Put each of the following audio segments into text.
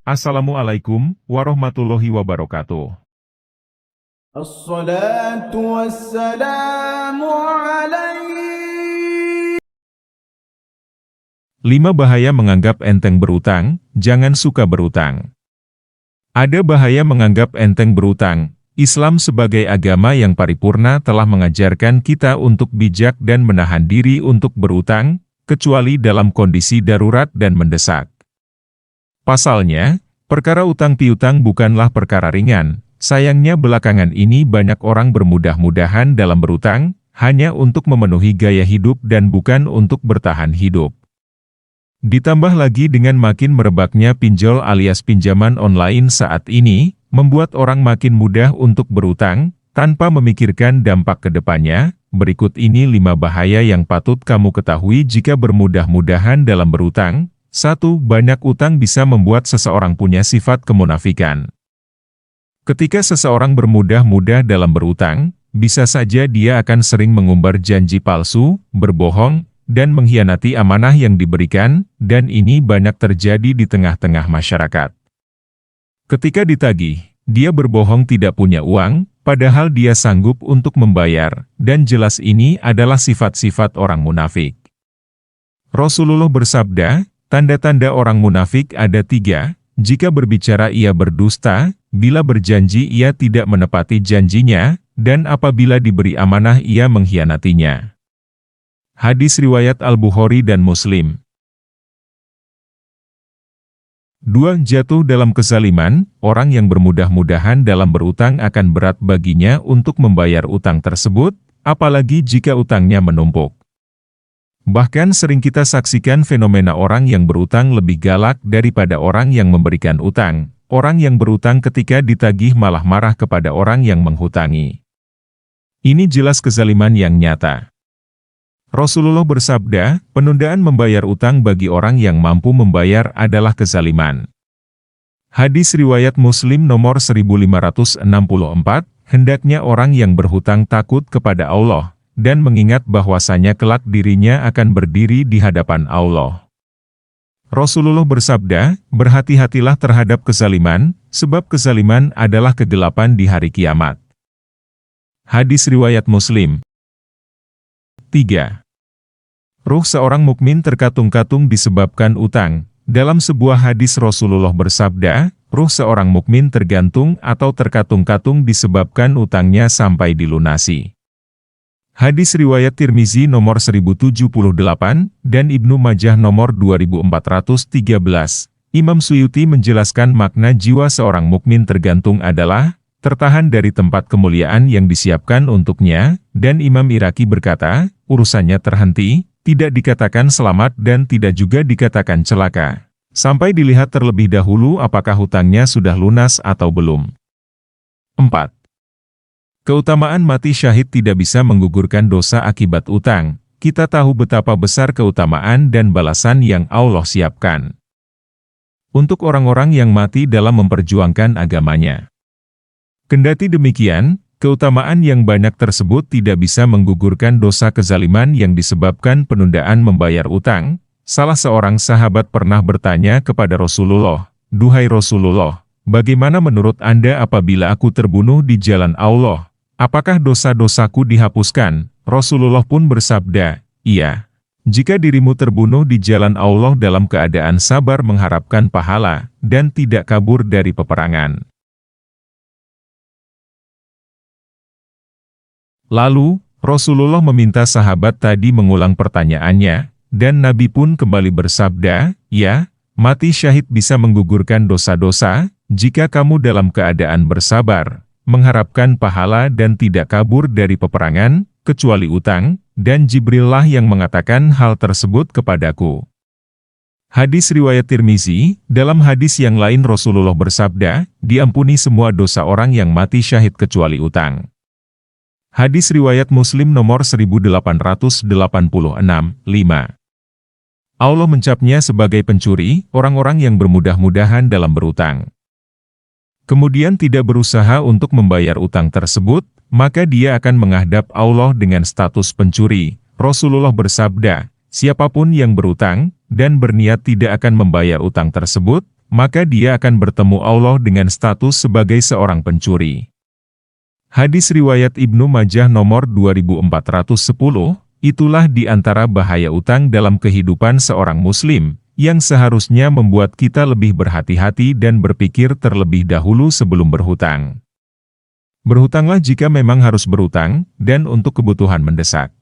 Assalamualaikum warahmatullahi wabarakatuh. Assalatu wassalamu alaik. 5 bahaya menganggap enteng berutang, jangan suka berutang. Ada bahaya menganggap enteng berutang. Islam sebagai agama yang paripurna telah mengajarkan kita untuk bijak dan menahan diri untuk berutang, kecuali dalam kondisi darurat dan mendesak. Pasalnya, perkara utang piutang bukanlah perkara ringan. Sayangnya belakangan ini banyak orang bermudah-mudahan dalam berutang, hanya untuk memenuhi gaya hidup dan bukan untuk bertahan hidup. Ditambah lagi dengan makin merebaknya pinjol alias pinjaman online saat ini, membuat orang makin mudah untuk berutang, tanpa memikirkan dampak ke depannya. Berikut ini 5 bahaya yang patut kamu ketahui jika bermudah-mudahan dalam berutang. 1. Banyak utang bisa membuat seseorang punya sifat kemunafikan. Ketika seseorang bermudah-mudah dalam berutang, bisa saja dia akan sering mengumbar janji palsu, berbohong, dan mengkhianati amanah yang diberikan, dan ini banyak terjadi di tengah-tengah masyarakat. Ketika ditagih, dia berbohong tidak punya uang, padahal dia sanggup untuk membayar, dan jelas ini adalah sifat-sifat orang munafik. Rasulullah bersabda, tanda-tanda orang munafik ada 3, jika berbicara ia berdusta, bila berjanji ia tidak menepati janjinya, dan apabila diberi amanah ia mengkhianatinya. Hadis riwayat Al-Bukhari dan Muslim. 2. Jatuh dalam kezaliman. Orang yang bermudah-mudahan dalam berutang akan berat baginya untuk membayar utang tersebut, apalagi jika utangnya menumpuk. Bahkan sering kita saksikan fenomena orang yang berutang lebih galak daripada orang yang memberikan utang. Orang yang berutang ketika ditagih malah marah kepada orang yang menghutangi. Ini jelas kezaliman yang nyata. Rasulullah bersabda, penundaan membayar utang bagi orang yang mampu membayar adalah kezaliman. Hadis riwayat Muslim nomor 1564, hendaknya orang yang berhutang takut kepada Allah, dan mengingat bahwasanya kelak dirinya akan berdiri di hadapan Allah. Rasulullah bersabda, berhati-hatilah terhadap kezaliman, sebab kezaliman adalah kegelapan di hari kiamat. Hadis riwayat Muslim. 3. Ruh seorang mukmin terkatung-katung disebabkan utang. Dalam sebuah hadis Rasulullah bersabda, ruh seorang mukmin tergantung atau terkatung-katung disebabkan utangnya sampai dilunasi. Hadis riwayat Tirmizi nomor 1078, dan Ibnu Majah nomor 2413. Imam Suyuti menjelaskan makna jiwa seorang mukmin tergantung adalah tertahan dari tempat kemuliaan yang disiapkan untuknya, dan Imam Iraki berkata, urusannya terhenti, tidak dikatakan selamat dan tidak juga dikatakan celaka. Sampai dilihat terlebih dahulu apakah hutangnya sudah lunas atau belum. 4. Keutamaan mati syahid tidak bisa menggugurkan dosa akibat utang. Kita tahu betapa besar keutamaan dan balasan yang Allah siapkan untuk orang-orang yang mati dalam memperjuangkan agamanya. Kendati demikian, keutamaan yang banyak tersebut tidak bisa menggugurkan dosa kezaliman yang disebabkan penundaan membayar utang. Salah seorang sahabat pernah bertanya kepada Rasulullah, "Duhai Rasulullah, bagaimana menurut Anda apabila aku terbunuh di jalan Allah? Apakah dosa-dosaku dihapuskan?" Rasulullah pun bersabda, "Iya. Jika dirimu terbunuh di jalan Allah dalam keadaan sabar mengharapkan pahala, dan tidak kabur dari peperangan." Lalu, Rasulullah meminta sahabat tadi mengulang pertanyaannya, dan Nabi pun kembali bersabda, "Ya, mati syahid bisa menggugurkan dosa-dosa, jika kamu dalam keadaan bersabar, mengharapkan pahala dan tidak kabur dari peperangan, kecuali utang, dan Jibrillah yang mengatakan hal tersebut kepadaku." Hadis riwayat Tirmizi. Dalam hadis yang lain Rasulullah bersabda, diampuni semua dosa orang yang mati syahid kecuali utang. Hadis riwayat Muslim nomor 1886, 5. Allah mencapnya sebagai pencuri, orang-orang yang bermudah-mudahan dalam berutang. Kemudian tidak berusaha untuk membayar utang tersebut, maka dia akan menghadap Allah dengan status pencuri. Rasulullah bersabda, siapapun yang berutang, dan berniat tidak akan membayar utang tersebut, maka dia akan bertemu Allah dengan status sebagai seorang pencuri. Hadis riwayat Ibnu Majah nomor 2410, itulah di antara bahaya utang dalam kehidupan seorang muslim, yang seharusnya membuat kita lebih berhati-hati dan berpikir terlebih dahulu sebelum berhutang. Berhutanglah jika memang harus berhutang, dan untuk kebutuhan mendesak.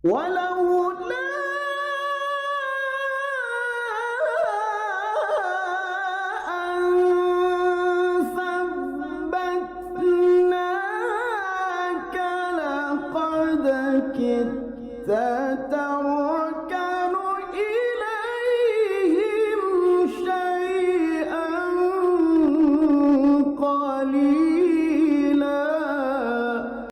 ولولا أن ثبتناك لقد كدت